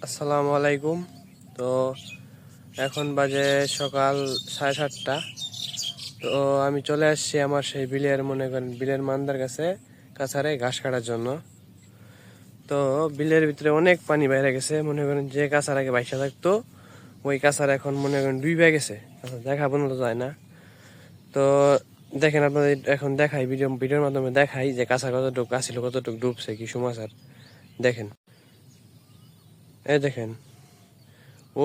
আসসালামু আলাইকুম। তো এখন বাজে সকাল 7:30। তো আমি চলে আসছি আমার সেই বিলের বিলের মান্দার কাছারে ঘাস কাটার জন্য। তো বিলের ভিতরে অনেক পানি বাইরে গেছে, যে কাছার আগে বাইসা থাকতো ওই কাছার এখন ডুবে গেছে, দেখা পর্যন্ত যায় না। তো দেখেন আপনাদের এখন দেখাই, ভিডিওর মাধ্যমে দেখাই যে কাছার কতটুকু আসছিল, কতটুকু ডুবছে, কি সমস্যার। দেখেন, এই দেখেন,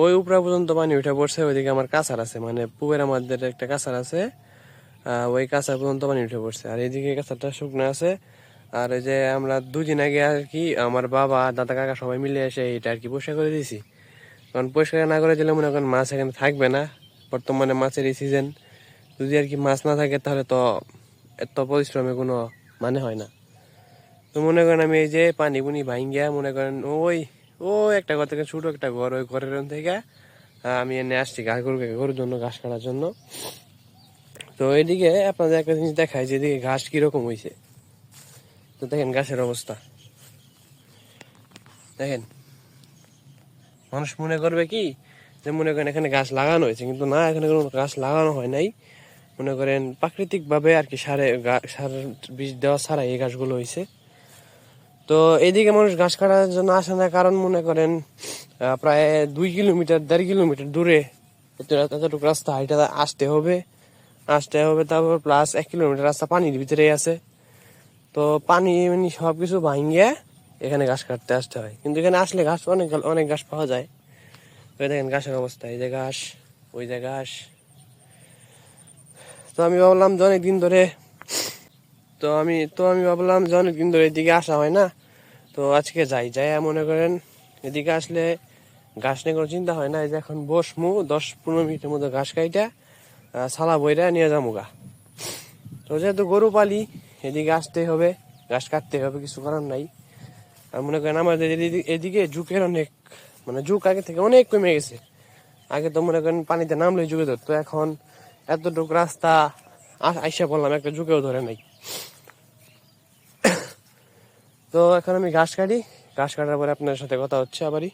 ওই উপরা পর্যন্ত পানি উঠে পড়ছে। ওইদিকে আমার কাছার আছে, পুকুরের আমাদের একটা কাছার আছে, ওই কাছার পর্যন্ত পানি উঠে পড়ছে। আর এইদিকে কাছারটা শুকনো আছে। আর এই যে আমরা 2 দিন আগে আর কি আমার বাবা দাদা কাকা সবাই মিলে এসে এটা আর কি পরিষ্কার করে দিয়েছি। কারণ পরিষ্কার না করে দিলে মনে করেন মাছ এখানে থাকবে না। বর্তমানে মাছের এই সিজন, যদি আর কি মাছ না থাকে তাহলে তো এত পরিশ্রমে কোনো মানে হয় না। তো মনে করেন আমি এই যে পানি পুনি ভাঙ্গিয়া মনে করেন ওই ও একটা ঘর থেকে ছোট একটা ঘর, ওই ঘরের থেকে আমি এনে আসছি গরুর জন্য ঘাস কাটার জন্য। তো এইদিকে আপনাদের একটা জিনিস দেখায় যে এদিকে ঘাস কিরকম হয়েছে। তো দেখেন ঘাসের অবস্থা দেখেন। মানুষ মনে করবে কি যে মনে করেন এখানে গাছ লাগানো হয়েছে, কিন্তু না, এখানে কোনো গাছ লাগানো হয় নাই। মনে করেন প্রাকৃতিক ভাবে আর কি সার বীজ দেওয়া ছাড়া এই গাছগুলো হয়েছে। তো এইদিকে মানুষ ঘাস কাটার জন্য আসে না, কারণ মনে করেন প্রায় 2 কিলোমিটার 1.5 কিলোমিটার দূরে এতটুকু রাস্তা হাইটা আসতে হবে তারপর প্লাস 1 কিলোমিটার রাস্তা পানির ভিতরেই আছে। তো পানি সবকিছু ভাঙ্গিয়ে এখানে ঘাস কাটতে আসতে হয়, কিন্তু এখানে আসলে ঘাস অনেক অনেক ঘাস পাওয়া যায়। তো দেখেন ঘাসের অবস্থা, এই যে ঘাস, ওই যে ঘাস। তো আমি ভাবলাম যে অনেকদিন ধরে তো আমি ভাবলাম যে অনেকদিন ধরে এদিকে আসা হয় না। তো আজকে যাই মনে করেন এদিকে আসলে ঘাস নিয়ে কোনো চিন্তা হয় না। এই যে এখন বসমু 10-15 মিনিটের মধ্যে ঘাস কাইটা ছালা বইরা নিয়ে যাবো গা। তো যেহেতু গরু পালি, এদিকে আসতে হবে, ঘাস কাটতে হবে, কিছু করার নাই। আর মনে করেন আমাদের এদিকে ঝুঁকের অনেক, ঝুঁক আগে থেকে অনেক কমে গেছে। আগে তো মনে করেন পানিতে নামলে ঝুঁকে ধরতো, এখন এতটুকু রাস্তা আইসা পড়লাম, একটা ঝুঁকেও ধরে নাই। তো এখন আমি ঘাস কাটি, ঘাস কাটার পরে আপনার সাথে কথা হচ্ছে আবারই।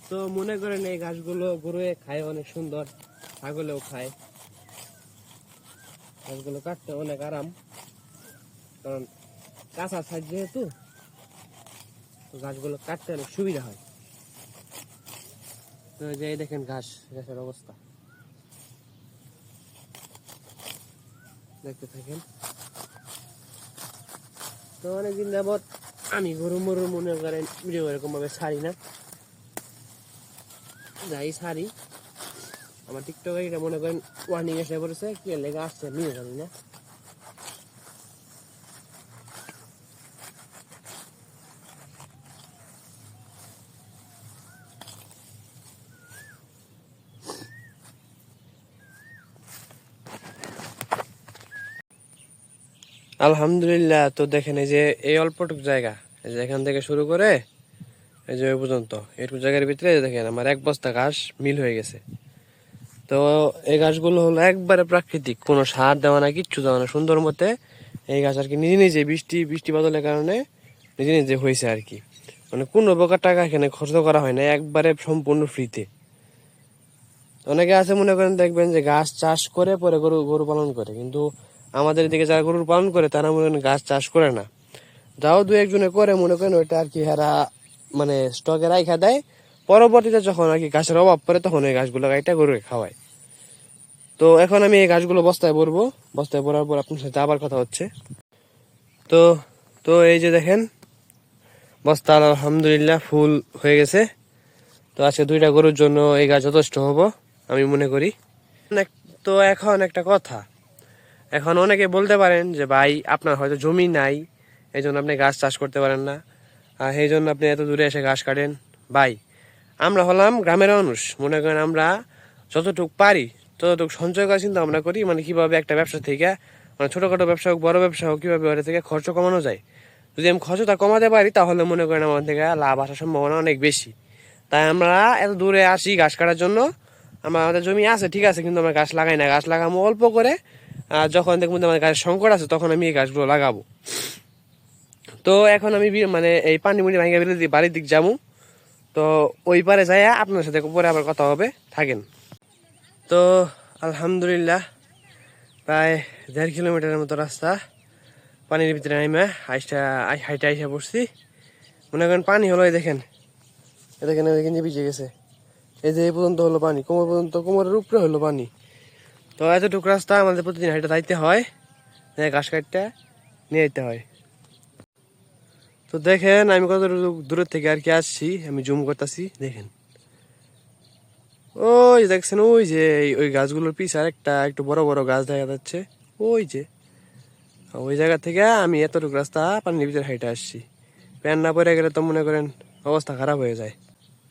তো মনে করেন এই ঘাসগুলো গরু খায়, অনেক সুন্দর, ছাগলেও খায়। ঘাসগুলো কাটতে অনেক আরাম, কারণ কাঁচা সাইজ যেহেতু, তো গাছগুলো কাটতে অনেক সুবিধা হয়। তো যে দেখেন ঘাসের অবস্থা দেখতে থাকেন। তো অনেকদিন যাবৎ আমি গরু মরু মনে করেন ভিডিও এরকম ভাবে ছাড়ি না, যাই ছাড়ি আমার টিকটকে এটা মনে করেন ওয়ার্নিং এসে পড়েছে, কি লেগে আসছে আমি জানি না। আলহামদুলিল্লাহ। তো দেখেন এই যে এই অল্পটুক জায়গা, এই যে এখান থেকে শুরু করে এই যে ওই পর্যন্ত এইটুকু জায়গার ভিতরে দেখেন আমার 1 বস্তা ঘাস মিল হয়ে গেছে। তো এই গাছগুলো হলো একবারে প্রাকৃতিক, কোনো সার দেওয়া না, কিচ্ছু দেওয়া না, সুন্দর মতে এই গাছ আর কি নিজে নিজে বৃষ্টি বাদলের কারণে নিজে নিজে হয়েছে আর কি। কোনো প্রকার টাকা এখানে খরচ করা হয় না, একবারে সম্পূর্ণ ফ্রিতে। অনেকে আছে মনে করেন দেখবেন যে গাছ চাষ করে পরে গরু গরু পালন করে, কিন্তু আমাদের এদিকে যারা গরুর পালন করে তারা মনে করেন গাছ চাষ করে না। যাও 2-1 জনে করে মনে করেন ওইটা আর কি হেরা স্টকে রাইখা দেয়, পরবর্তীতে যখন আর কি ঘাসের অভাব পড়ে তখন এই গাছগুলো গাইটা গরুকে খাওয়ায়। তো এখন আমি এই গাছগুলো বস্তায় ভরবো, বস্তায় ভরার পর আপনার সাথে আবার কথা হচ্ছে। তো তো এই যে দেখেন বস্তা আলহামদুলিল্লাহ ফুল হয়ে গেছে। তো আজকে 2টা গরুর জন্য এই গাছ যথেষ্ট হবো আমি মনে করি। তো এখন একটা কথা, এখন অনেকে বলতে পারেন যে ভাই আপনার হয়তো জমি নাই, এই জন্য আপনি গাছ চাষ করতে পারেন না, আর সেই জন্য আপনি এত দূরে এসে ঘাস কাটেন। ভাই, আমরা হলাম গ্রামের মানুষ, মনে করেন আমরা যতটুকু পারি ততটুকু সঞ্চয় করার চিন্তা ভাবনা করি, কিভাবে একটা ব্যবসা থেকে ছোটখাটো ব্যবসা হোক বড় ব্যবসা হোক কিভাবে ওটা থেকে খরচ কমানো যায়। যদি আমি খরচটা কমাতে পারি তাহলে মনে করেন আমার থেকে লাভ আসার সম্ভাবনা অনেক বেশি। তাই আমরা এত দূরে আসি ঘাস কাটার জন্য। আমাদের জমি আছে ঠিক আছে, কিন্তু আমরা গাছ লাগাই না, গাছ লাগাবো অল্প করে। আর যখন দেখবো যে আমার গাছের সংকট আছে তখন আমি এই গাছগুলো লাগাবো। তো এখন আমি মানে এই পানি মুড়ি ভাঙিয়ে বাড়ির দিক যাবো। তো ওই পারে যাই আপনার সাথে পরে আবার কথা হবে, থাকেন। তো আলহামদুলিল্লাহ প্রায় 1.5 কিলোমিটারের মতো রাস্তা পানির ভিতরে নামে হাইটে আইসা পড়ছি। মনে করেন পানি হলো, এই দেখেন যে ভিজে গেছে, এই যে এই পর্যন্ত হলো পানি, কোমর পর্যন্ত, কোমরের উপরে হলো পানি। তো এতটুকু রাস্তা আমাদের প্রতিদিন হাইটে যাইতে হয়, ঘাস কাটতে নিয়ে যেতে হয়। তো দেখেন আমি কত দূরের থেকে আর কি আসছি, আমি জুম করতেছি দেখেন। ওই দেখছেন ওই যে ওই গাছগুলোর পিছে আর একটু বড় বড় গাছ দেখা যাচ্ছে, ওই যে ওই জায়গা থেকে আমি এতটুকু রাস্তা পানির ভিতরে হাইটে আসছি। প্যান না পরে গেলে তো মনে করেন অবস্থা খারাপ হয়ে যায়।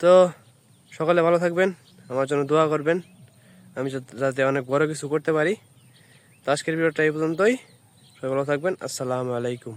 তো সকালে ভালো থাকবেন, আমার জন্য দোয়া করবেন, আমি যাতে অনেক বড় কিছু করতে পারি। তো আজকের ভিডিওটা এই পর্যন্তই, সবাই ভালো থাকবেন। আসসালামু আলাইকুম।